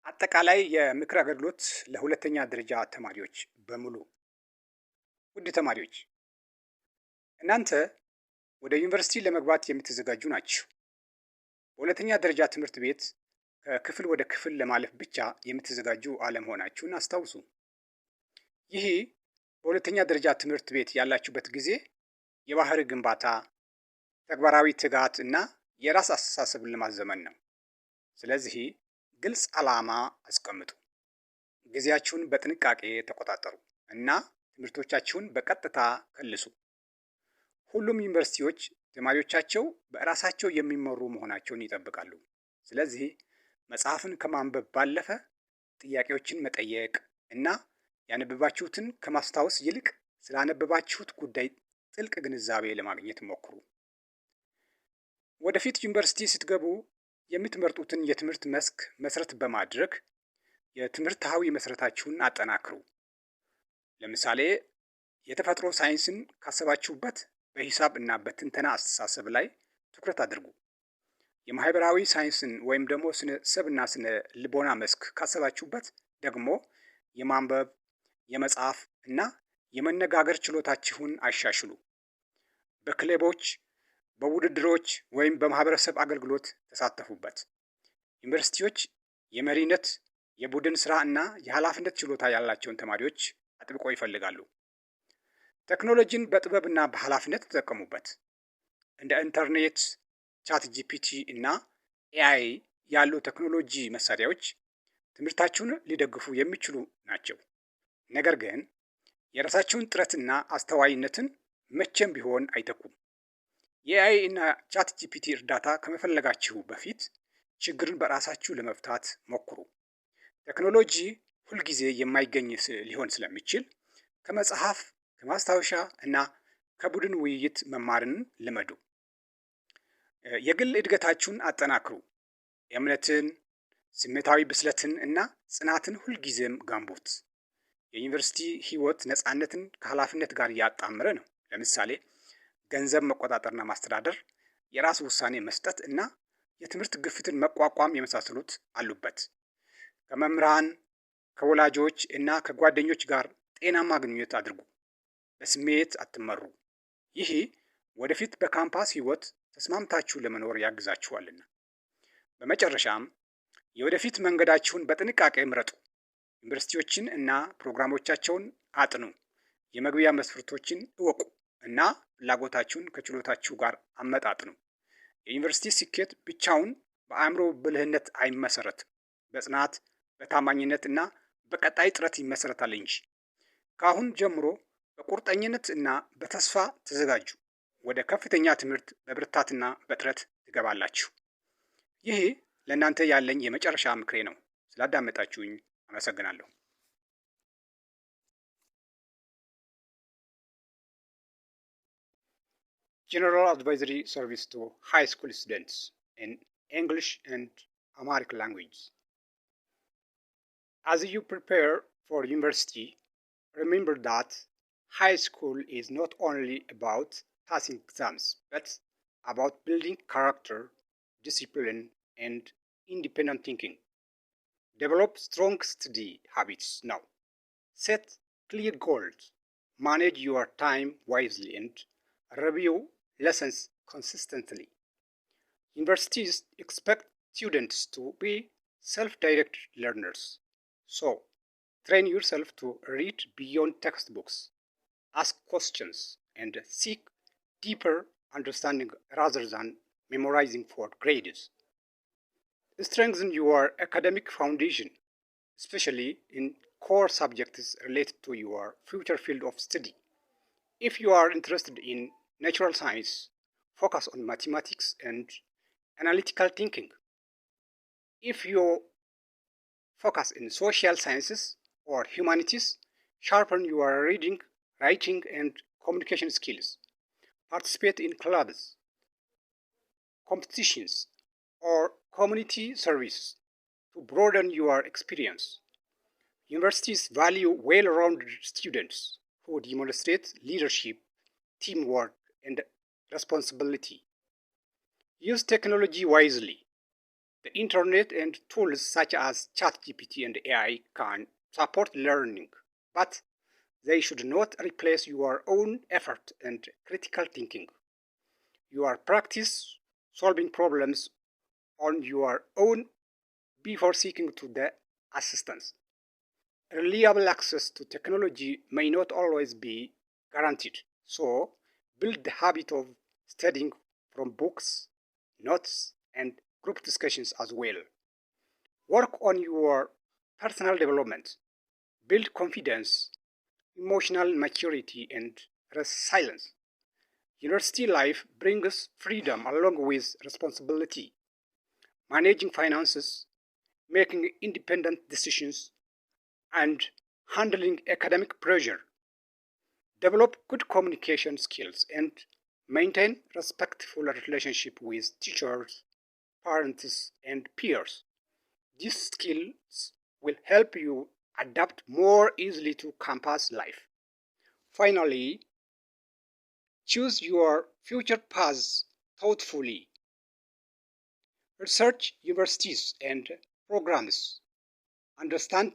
አጠቃላይ የምክር አገልግሎት ለሁለተኛ ደረጃ ተማሪዎች በሙሉ። ውድ ተማሪዎች፣ እናንተ ወደ ዩኒቨርሲቲ ለመግባት የምትዘጋጁ ናችሁ። በሁለተኛ ደረጃ ትምህርት ቤት ከክፍል ወደ ክፍል ለማለፍ ብቻ የምትዘጋጁ አለመሆናችሁን አስታውሱ። ይህ በሁለተኛ ደረጃ ትምህርት ቤት ያላችሁበት ጊዜ የባህሪ ግንባታ፣ ተግባራዊ ትጋት እና የራስ አስተሳሰብን ለማዘመን ነው። ስለዚህ ግልጽ ዓላማ አስቀምጡ። ጊዜያችሁን በጥንቃቄ ተቆጣጠሩ እና ትምህርቶቻችሁን በቀጥታ ከልሱ። ሁሉም ዩኒቨርሲቲዎች ተማሪዎቻቸው በራሳቸው የሚመሩ መሆናቸውን ይጠብቃሉ። ስለዚህ መጽሐፍን ከማንበብ ባለፈ ጥያቄዎችን መጠየቅ እና ያነበባችሁትን ከማስታወስ ይልቅ ስላነበባችሁት ጉዳይ ጥልቅ ግንዛቤ ለማግኘት ሞክሩ። ወደፊት ዩኒቨርሲቲ ስትገቡ የምትመርጡትን የትምህርት መስክ መሰረት በማድረግ የትምህርታዊ መሰረታችሁን አጠናክሩ። ለምሳሌ የተፈጥሮ ሳይንስን ካሰባችሁበት በሂሳብ እና በትንተና አስተሳሰብ ላይ ትኩረት አድርጉ። የማህበራዊ ሳይንስን ወይም ደግሞ ስነ ሰብና ስነ ልቦና መስክ ካሰባችሁበት ደግሞ የማንበብ፣ የመጻፍ እና የመነጋገር ችሎታችሁን አሻሽሉ። በክለቦች፣ በውድድሮች ወይም በማህበረሰብ አገልግሎት ተሳተፉበት። ዩኒቨርሲቲዎች የመሪነት፣ የቡድን ስራ እና የኃላፊነት ችሎታ ያላቸውን ተማሪዎች አጥብቆ ይፈልጋሉ። ቴክኖሎጂን በጥበብና በኃላፊነት ተጠቀሙበት። እንደ ኢንተርኔት፣ ቻት ጂፒቲ እና ኤአይ ያሉ ቴክኖሎጂ መሳሪያዎች ትምህርታችሁን ሊደግፉ የሚችሉ ናቸው። ነገር ግን የራሳችሁን ጥረትና አስተዋይነትን መቼም ቢሆን አይተኩም። የኤአይ እና ቻት ጂፒቲ እርዳታ ከመፈለጋችሁ በፊት ችግርን በራሳችሁ ለመፍታት ሞክሩ። ቴክኖሎጂ ሁልጊዜ የማይገኝ ሊሆን ስለሚችል ከመጽሐፍ፣ ከማስታወሻ እና ከቡድን ውይይት መማርን ልመዱ። የግል እድገታችሁን አጠናክሩ። እምነትን፣ ስሜታዊ ብስለትን እና ጽናትን ሁልጊዜም ገንቡት። የዩኒቨርሲቲ ህይወት ነፃነትን ከኃላፊነት ጋር ያጣመረ ነው። ለምሳሌ ገንዘብ መቆጣጠርና ማስተዳደር፣ የራስ ውሳኔ መስጠት እና የትምህርት ግፊትን መቋቋም የመሳሰሉት አሉበት። ከመምህራን፣ ከወላጆች እና ከጓደኞች ጋር ጤናማ ግንኙነት አድርጉ። በስሜት አትመሩ። ይህ ወደፊት በካምፓስ ህይወት ተስማምታችሁ ለመኖር ያግዛችኋልና። በመጨረሻም የወደፊት መንገዳችሁን በጥንቃቄ ምረጡ። ዩኒቨርሲቲዎችን እና ፕሮግራሞቻቸውን አጥኑ። የመግቢያ መስፈርቶችን እወቁ እና ፍላጎታችሁን ከችሎታችሁ ጋር አመጣጥኑ። የዩኒቨርሲቲ ስኬት ብቻውን በአእምሮ ብልህነት አይመሰረትም። በጽናት፣ በታማኝነት እና በቀጣይ ጥረት ይመሰረታል እንጂ። ከአሁን ጀምሮ በቁርጠኝነት እና በተስፋ ተዘጋጁ። ወደ ከፍተኛ ትምህርት በብርታትና በጥረት ትገባላችሁ። ይህ ለእናንተ ያለኝ የመጨረሻ ምክሬ ነው። ስላዳመጣችሁኝ አመሰግናለሁ። General Advisory Service to High School Students in English and Amharic language. As you prepare for university, remember that high school is not only about passing exams, but about building character, discipline, and independent thinking. Develop strong study habits now. Set clear goals, manage your time wisely, and review lessons consistently. Universities expect students to be self-directed learners. So, train yourself to read beyond textbooks, ask questions, and seek deeper understanding rather than memorizing for grades. Strengthen your academic foundation, especially in core subjects related to your future field of study. If you are interested in natural science, focus on mathematics and analytical thinking. If you focus in social sciences or humanities, sharpen your reading, writing, and communication skills. Participate in clubs, competitions, or community service to broaden your experience. Universities value well-rounded students who demonstrate leadership, teamwork, and responsibility. Use technology wisely. The internet and tools such as ChatGPT and AI can support learning, but they should not replace your own effort and critical thinking. Your practice solving problems on your own before seeking to the assistance. Reliable access to technology may not always be guaranteed, so build the habit of studying from books, notes, and group discussions as well. Work on your personal development, build confidence, emotional maturity, and resilience. University life brings freedom along with responsibility. Managing finances, making independent decisions, and handling academic pressure. Develop good communication skills and maintain respectful relationship with teachers, parents, and peers. These skills will help you adapt more easily to campus life. Finally, choose your future paths thoughtfully. Research universities and programs, understand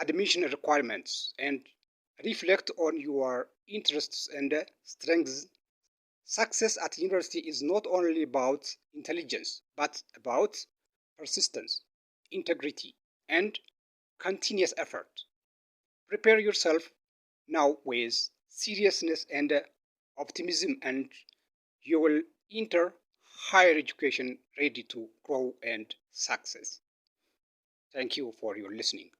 admission requirements, and reflect on your interests and strengths. Success at university is not only about intelligence, but about persistence, integrity, and continuous effort. Prepare yourself now with seriousness and optimism, and you will enter higher education ready to grow and success. Thank you for your listening.